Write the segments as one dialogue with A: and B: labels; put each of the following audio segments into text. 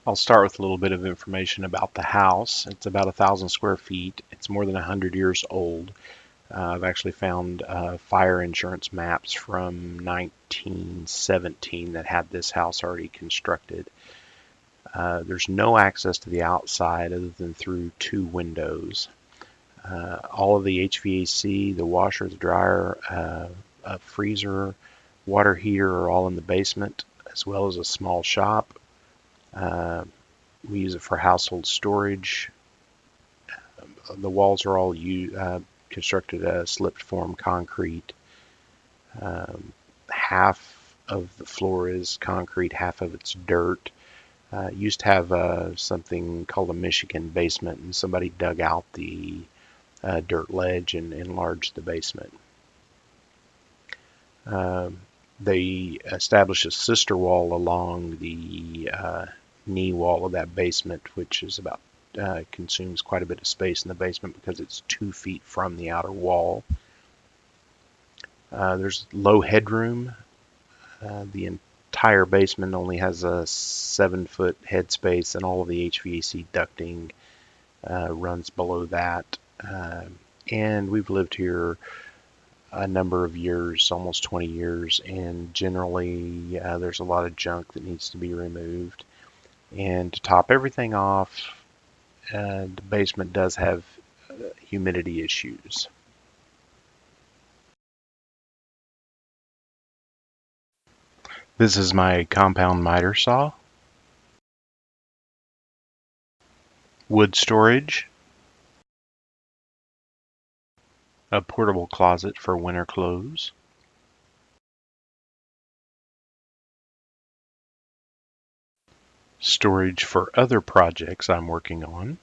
A: I'll start with a little bit of information about the house. It's about 1,000 square feet. It's more than 100 years old. I've actually found fire insurance maps from 1917 that had this house already constructed. There's no access to the outside other than through two windows. All of the HVAC, the washer, the dryer, a freezer, water heater are all in the basement, as well as a small shop. We use it for household storage. The walls are all constructed slipped form concrete. Half of the floor is concrete, half of it's dirt. Used to have something called a Michigan basement, and somebody dug out the dirt ledge and enlarged the basement. They established a sister wall along the knee wall of that basement, which is about consumes quite a bit of space in the basement because it's 2 feet from the outer wall. There's low headroom. The entire basement only has a 7-foot headspace, and all of the HVAC ducting runs below that. And we've lived here a number of years, almost 20 years, and generally there's a lot of junk that needs to be removed. And to top everything off, the basement does have humidity issues. This is my compound miter saw. Wood storage. A portable closet for winter clothes. Storage for other projects I'm working on.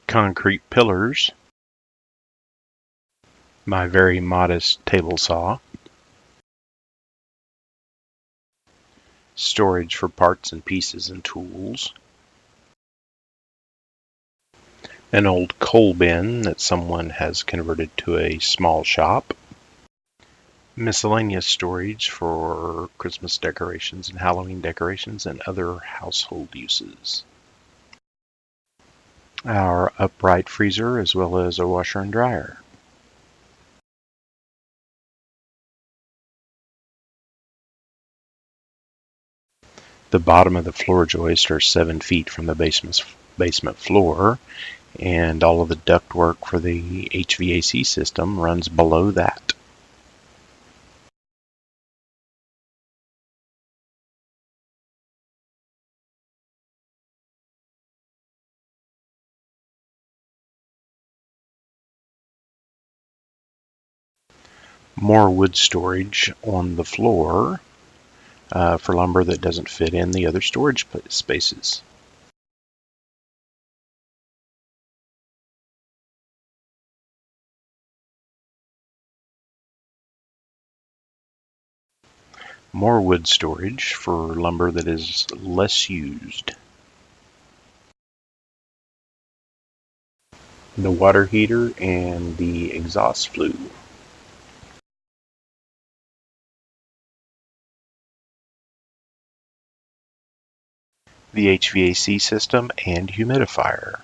A: Concrete pillars. My very modest table saw. Storage for parts and pieces and tools. An old coal bin that someone has converted to a small shop. Miscellaneous storage for Christmas decorations and Halloween decorations and other household uses. Our upright freezer, as well as a washer and dryer. The bottom of the floor joists are 7 feet from the basement floor, and all of the ductwork for the HVAC system runs below that. More wood storage on the floor for lumber that doesn't fit in the other storage spaces. More wood storage for lumber that is less used. The water heater and the exhaust flue. The HVAC system and humidifier.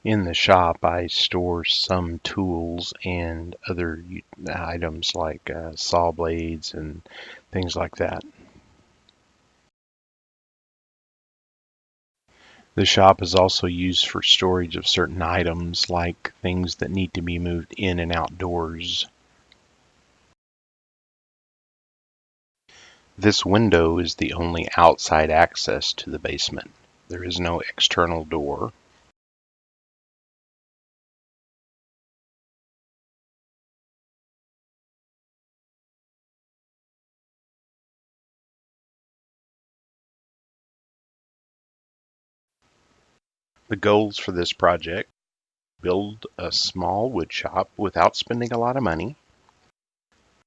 A: In the shop, I store some tools and other items like saw blades and things like that. The shop is also used for storage of certain items like things that need to be moved in and outdoors. This window is the only outside access to the basement. There is no external door. The goals for this project: build a small wood shop without spending a lot of money.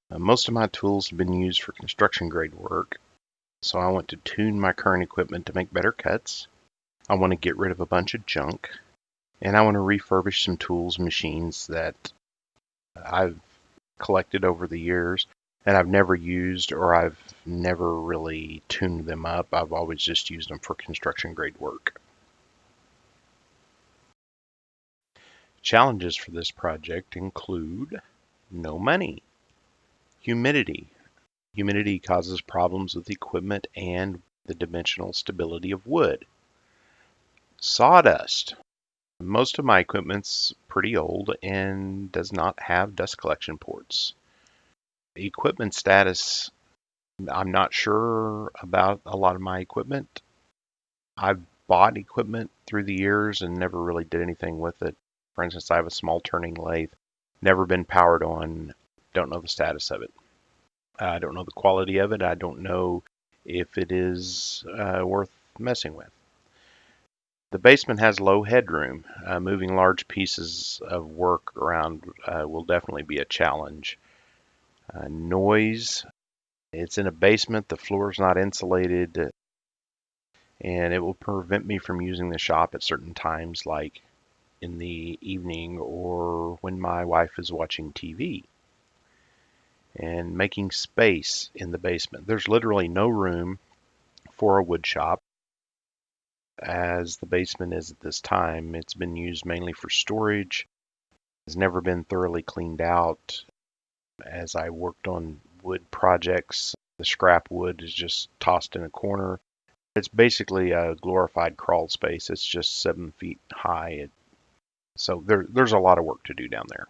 A: Most of my tools have been used for construction grade work, so I want to tune my current equipment to make better cuts. I want to get rid of a bunch of junk, and I want to refurbish some tools and machines that I've collected over the years and I've never used, or I've never really tuned them up. I've always just used them for construction grade work. Challenges for this project include no money, humidity. Humidity causes problems with equipment and the dimensional stability of wood. Sawdust. Most of my equipment's pretty old and does not have dust collection ports. Equipment status. I'm not sure about a lot of my equipment. I've bought equipment through the years and never really did anything with it. For instance, I have a small turning lathe, never been powered on, don't know the status of it. I don't know the quality of it. I don't know if it is worth messing with. The basement has low headroom. Moving large pieces of work around will definitely be a challenge. Noise. It's in a basement. The floor is not insulated, and it will prevent me from using the shop at certain times, like in the evening or when my wife is watching TV. And making space in the basement. There's literally no room for a wood shop, as the basement is at this time. It's been used mainly for storage. It's never been thoroughly cleaned out. As I worked on wood projects, the scrap wood is just tossed in a corner. It's basically a glorified crawl space. It's just 7 feet high. So there's a lot of work to do down there.